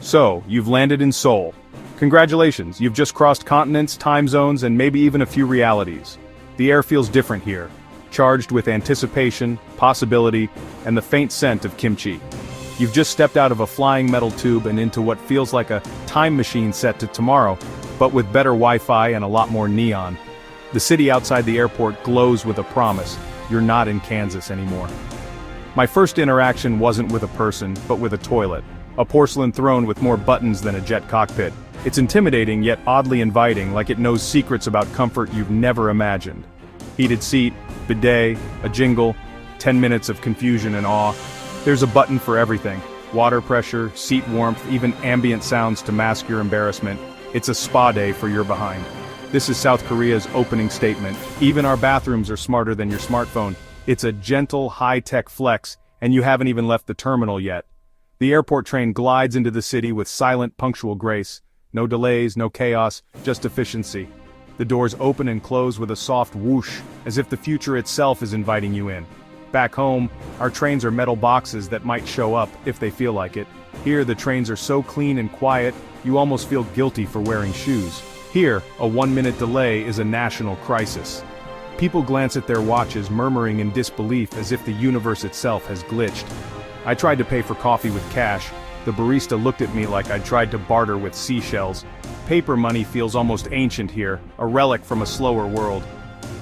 So, you've landed in Seoul. Congratulations, you've just crossed continents, time zones, and maybe even a few realities. The air feels different here, charged with anticipation, possibility, and the faint scent of kimchi. You've just stepped out of a flying metal tube and into what feels like a time machine set to tomorrow, but with better Wi-Fi and a lot more neon. The city outside the airport glows with a promise: you're not in Kansas anymore. My first interaction wasn't with a person, but with a toilet. A porcelain throne with more buttons than a jet cockpit. It's intimidating yet oddly inviting, like it knows secrets about comfort you've never imagined. Heated seat, bidet, a jingle, 10 minutes of confusion and awe. There's a button for everything. Water pressure, seat warmth, even ambient sounds to mask your embarrassment. It's a spa day for your behind. This is South Korea's opening statement. Even our bathrooms are smarter than your smartphone. It's a gentle, high-tech flex, and you haven't even left the terminal yet. The airport train glides into the city with silent, punctual grace. No delays, no chaos, just efficiency. The doors open and close with a soft whoosh, as if the future itself is inviting you in. Back home, our trains are metal boxes that might show up, if they feel like it. Here, the trains are so clean and quiet, you almost feel guilty for wearing shoes. Here, a 1-minute delay is a national crisis. People glance at their watches, murmuring in disbelief as if the universe itself has glitched. I tried to pay for coffee with cash. The barista looked at me like I'd tried to barter with seashells. Paper money feels almost ancient here, a relic from a slower world.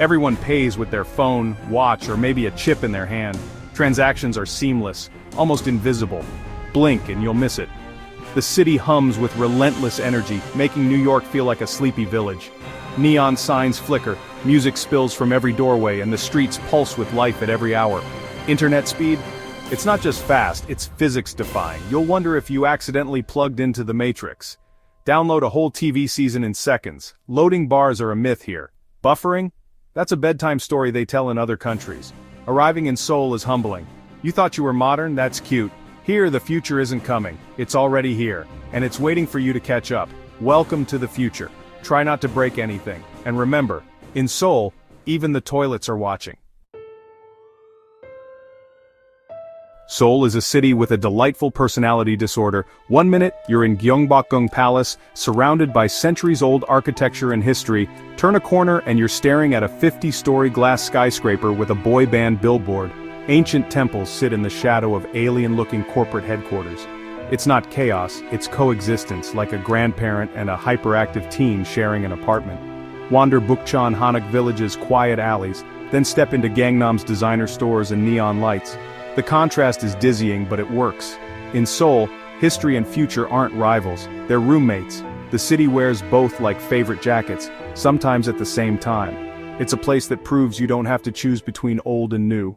Everyone pays with their phone, watch, or maybe a chip in their hand. Transactions are seamless, almost invisible. Blink and you'll miss it. The city hums with relentless energy, making New York feel like a sleepy village. Neon signs flicker, music spills from every doorway, and the streets pulse with life at every hour. Internet speed? It's not just fast, it's physics-defying. You'll wonder if you accidentally plugged into the Matrix. Download a whole TV season in seconds. Loading bars are a myth here. Buffering? That's a bedtime story they tell in other countries. Arriving in Seoul is humbling. You thought you were modern? That's cute. Here, the future isn't coming. It's already here. And it's waiting for you to catch up. Welcome to the future. Try not to break anything. And remember, in Seoul, even the toilets are watching. Seoul is a city with a delightful personality disorder. 1 minute, you're in Gyeongbokgung Palace, surrounded by centuries-old architecture and history. Turn a corner and you're staring at a 50-story glass skyscraper with a boy band billboard. Ancient temples sit in the shadow of alien-looking corporate headquarters. It's not chaos, it's coexistence, like a grandparent and a hyperactive teen sharing an apartment. Wander Bukchon Hanok Village's quiet alleys, then step into Gangnam's designer stores and neon lights. The contrast is dizzying, but it works. In Seoul, history and future aren't rivals, they're roommates. The city wears both like favorite jackets, sometimes at the same time. It's a place that proves you don't have to choose between old and new.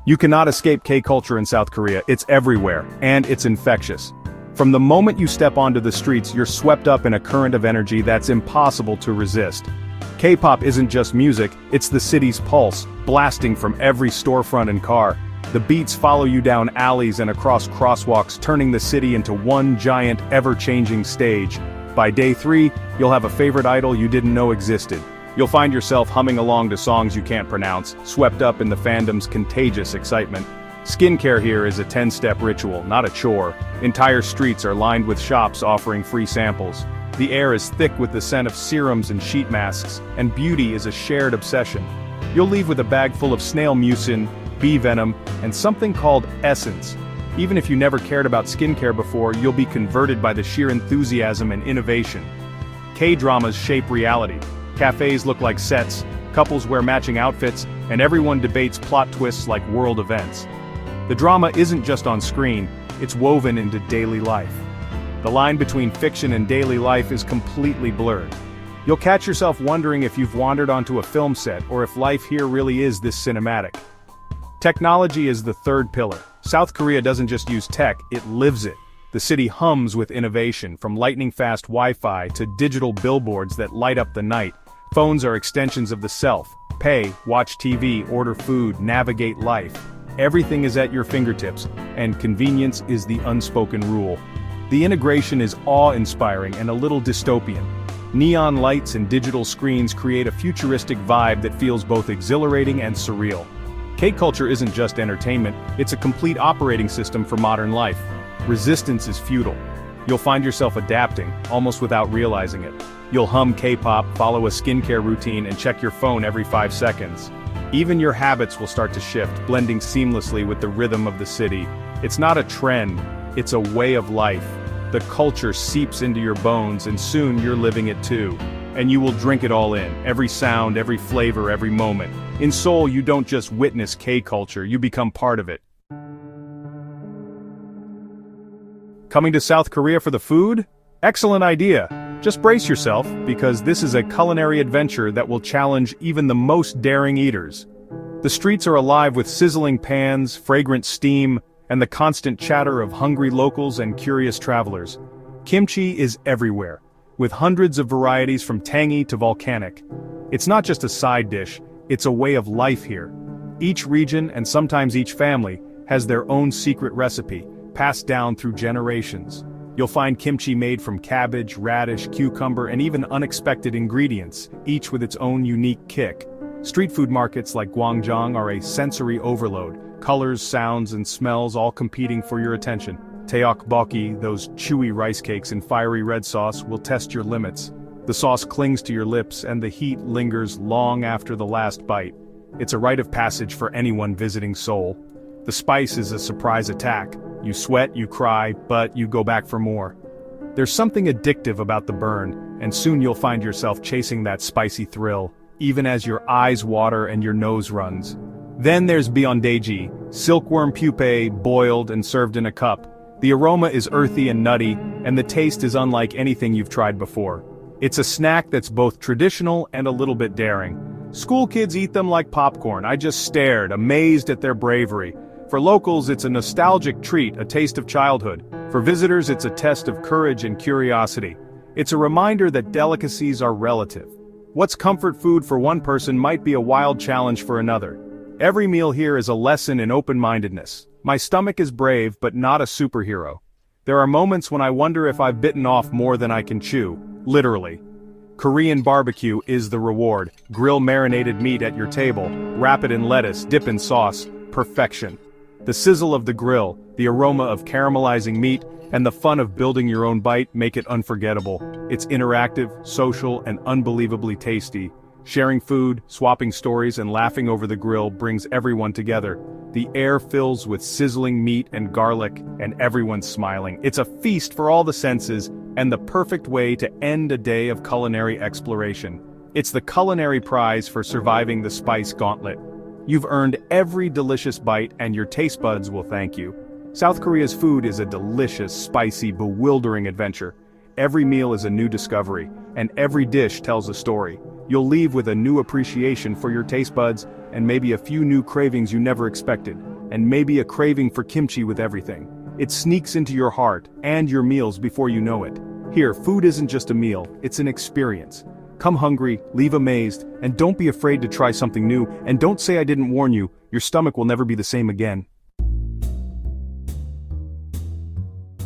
You cannot escape K-culture in South Korea. It's everywhere, and it's infectious. From the moment you step onto the streets, you're swept up in a current of energy that's impossible to resist. K-pop isn't just music, it's the city's pulse, blasting from every storefront and car. The beats follow you down alleys and across crosswalks, turning the city into one giant, ever-changing stage. By day 3, you'll have a favorite idol you didn't know existed. You'll find yourself humming along to songs you can't pronounce, swept up in the fandom's contagious excitement. Skincare here is a 10-step ritual, not a chore. Entire streets are lined with shops offering free samples. The air is thick with the scent of serums and sheet masks, and beauty is a shared obsession. You'll leave with a bag full of snail mucin, bee venom, and something called essence. Even if you never cared about skincare before, you'll be converted by the sheer enthusiasm and innovation. K-dramas shape reality. Cafes look like sets, couples wear matching outfits, and everyone debates plot twists like world events. The drama isn't just on screen, it's woven into daily life. The line between fiction and daily life is completely blurred. You'll catch yourself wondering if you've wandered onto a film set or if life here really is this cinematic. Technology is the third pillar. South Korea doesn't just use tech, it lives it. The city hums with innovation, from lightning-fast Wi-Fi to digital billboards that light up the night. Phones are extensions of the self. Pay, watch TV, order food, navigate life. Everything is at your fingertips, and convenience is the unspoken rule. The integration is awe-inspiring and a little dystopian. Neon lights and digital screens create a futuristic vibe that feels both exhilarating and surreal. K-culture isn't just entertainment, it's a complete operating system for modern life. Resistance is futile. You'll find yourself adapting, almost without realizing it. You'll hum K-pop, follow a skincare routine, and check your phone every 5 seconds. Even your habits will start to shift, blending seamlessly with the rhythm of the city. It's not a trend, it's a way of life. The culture seeps into your bones, and soon you're living it too. And you will drink it all in, every sound, every flavor, every moment. In Seoul, you don't just witness K-culture, you become part of it. Coming to South Korea for the food? Excellent idea. Just brace yourself, because this is a culinary adventure that will challenge even the most daring eaters. The streets are alive with sizzling pans, fragrant steam, and the constant chatter of hungry locals and curious travelers. Kimchi is everywhere, with hundreds of varieties from tangy to volcanic. It's not just a side dish, it's a way of life here. Each region, and sometimes each family, has their own secret recipe, passed down through generations. You'll find kimchi made from cabbage, radish, cucumber, and even unexpected ingredients, each with its own unique kick. Street food markets like Gwangjang are a sensory overload, colors, sounds, and smells all competing for your attention. Tteokbokki, those chewy rice cakes in fiery red sauce, will test your limits. The sauce clings to your lips and the heat lingers long after the last bite. It's a rite of passage for anyone visiting Seoul. The spice is a surprise attack. You sweat, you cry, but you go back for more. There's something addictive about the burn, and soon you'll find yourself chasing that spicy thrill, even as your eyes water and your nose runs. Then there's byeondaeji, silkworm pupae boiled and served in a cup. The aroma is earthy and nutty, and the taste is unlike anything you've tried before. It's a snack that's both traditional and a little bit daring. School kids eat them like popcorn. I just stared, amazed at their bravery. For locals, it's a nostalgic treat, a taste of childhood. For visitors, it's a test of courage and curiosity. It's a reminder that delicacies are relative. What's comfort food for one person might be a wild challenge for another. Every meal here is a lesson in open-mindedness. My stomach is brave, but not a superhero. There are moments when I wonder if I've bitten off more than I can chew, literally. Korean barbecue is the reward. Grill marinated meat at your table, wrap it in lettuce, dip in sauce, perfection. The sizzle of the grill, the aroma of caramelizing meat, and the fun of building your own bite make it unforgettable. It's interactive, social, and unbelievably tasty. Sharing food, swapping stories, and laughing over the grill brings everyone together. The air fills with sizzling meat and garlic, and everyone's smiling. It's a feast for all the senses, and the perfect way to end a day of culinary exploration. It's the culinary prize for surviving the spice gauntlet. You've earned every delicious bite, and your taste buds will thank you. South Korea's food is a delicious, spicy, bewildering adventure. Every meal is a new discovery, and every dish tells a story. You'll leave with a new appreciation for your taste buds, and maybe a few new cravings you never expected, and maybe a craving for kimchi with everything. It sneaks into your heart and your meals before you know it. Here, food isn't just a meal, it's an experience. Come hungry, leave amazed, and don't be afraid to try something new, and don't say I didn't warn you. Your stomach will never be the same again.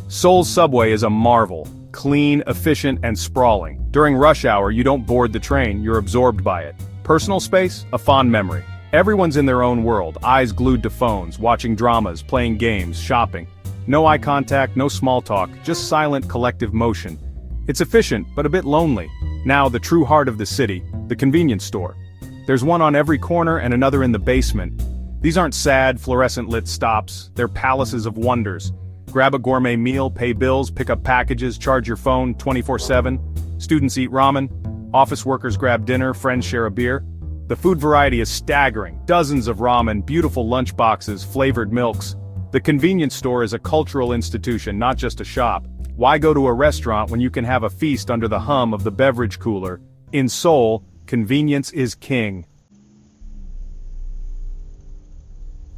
Seoul's subway is a marvel. Clean, efficient, and sprawling. During rush hour, you don't board the train, you're absorbed by it. Personal space? A fond memory. Everyone's in their own world, eyes glued to phones, watching dramas, playing games, shopping. No eye contact, no small talk, just silent collective motion. It's efficient, but a bit lonely. Now, the true heart of the city, the convenience store. There's one on every corner and another in the basement. These aren't sad, fluorescent-lit stops, they're palaces of wonders. Grab a gourmet meal, pay bills, pick up packages, charge your phone 24/7. Students eat ramen. Office workers grab dinner, friends share a beer. The food variety is staggering. Dozens of ramen, beautiful lunch boxes, flavored milks. The convenience store is a cultural institution, not just a shop. Why go to a restaurant when you can have a feast under the hum of the beverage cooler? In Seoul, convenience is king.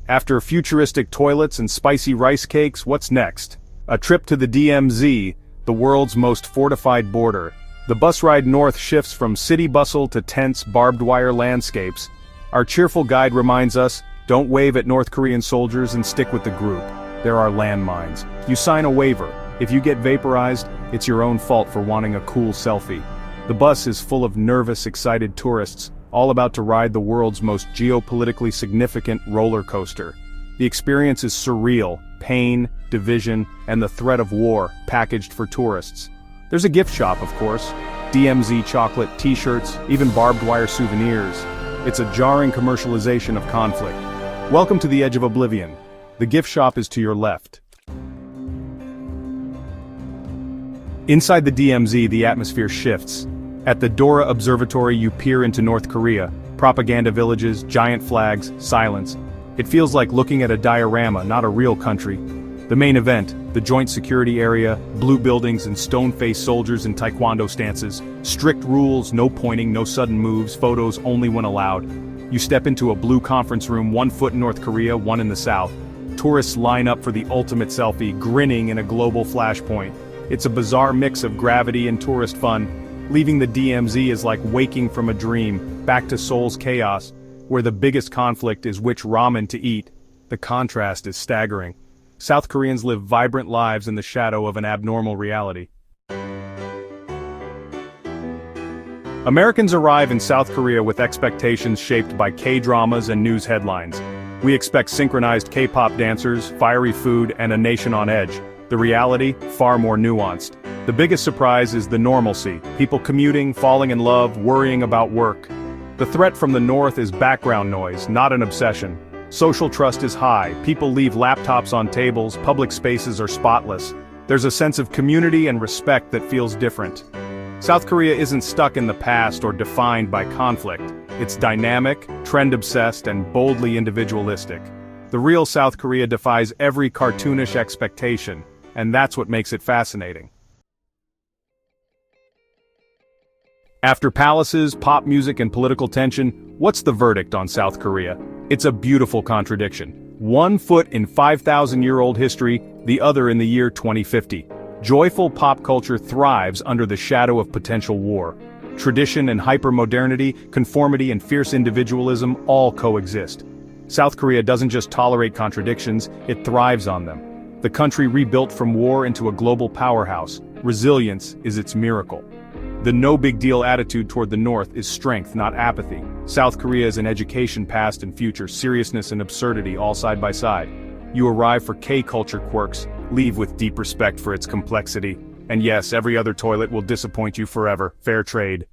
After futuristic toilets and spicy rice cakes, what's next? A trip to the DMZ, the world's most fortified border. The bus ride north shifts from city bustle to tense, barbed wire landscapes. Our cheerful guide reminds us, don't wave at North Korean soldiers and stick with the group. There are landmines. You sign a waiver. If you get vaporized, it's your own fault for wanting a cool selfie. The bus is full of nervous, excited tourists, all about to ride the world's most geopolitically significant roller coaster. The experience is surreal, pain, division, and the threat of war packaged for tourists. There's a gift shop, of course. DMZ chocolate, t-shirts, even barbed wire souvenirs. It's a jarring commercialization of conflict. Welcome to the edge of oblivion. The gift shop is to your left. Inside the DMZ, the atmosphere shifts. At the Dora Observatory, you peer into North Korea. Propaganda villages, giant flags, silence. It feels like looking at a diorama, not a real country. The main event, the joint security area, blue buildings and stone-faced soldiers in taekwondo stances. Strict rules, no pointing, no sudden moves, photos only when allowed. You step into a blue conference room, 1 foot in North Korea, 1 in the south. Tourists line up for the ultimate selfie, grinning in a global flashpoint. It's a bizarre mix of gravity and tourist fun. Leaving the DMZ is like waking from a dream, back to Seoul's chaos, where the biggest conflict is which ramen to eat. The contrast is staggering. South Koreans live vibrant lives in the shadow of an abnormal reality. Americans arrive in South Korea with expectations shaped by K-dramas and news headlines. We expect synchronized K-pop dancers, fiery food, and a nation on edge. The reality, far more nuanced. The biggest surprise is the normalcy, people commuting, falling in love, worrying about work. The threat from the north is background noise, not an obsession. Social trust is high, people leave laptops on tables, public spaces are spotless. There's a sense of community and respect that feels different. South Korea isn't stuck in the past or defined by conflict. It's dynamic, trend-obsessed, and boldly individualistic. The real South Korea defies every cartoonish expectation, and that's what makes it fascinating. After palaces, pop music, and political tension, what's the verdict on South Korea? It's a beautiful contradiction. 1 foot in 5,000-year-old history, the other in the year 2050. Joyful pop culture thrives under the shadow of potential war. Tradition and hypermodernity, conformity and fierce individualism all coexist. South Korea doesn't just tolerate contradictions, it thrives on them. The country rebuilt from war into a global powerhouse. Resilience is its miracle. The no-big-deal attitude toward the North is strength, not apathy. South Korea is an education past and future, seriousness and absurdity all side by side. You arrive for K-culture quirks, leave with deep respect for its complexity. And yes, every other toilet will disappoint you forever. Fair trade.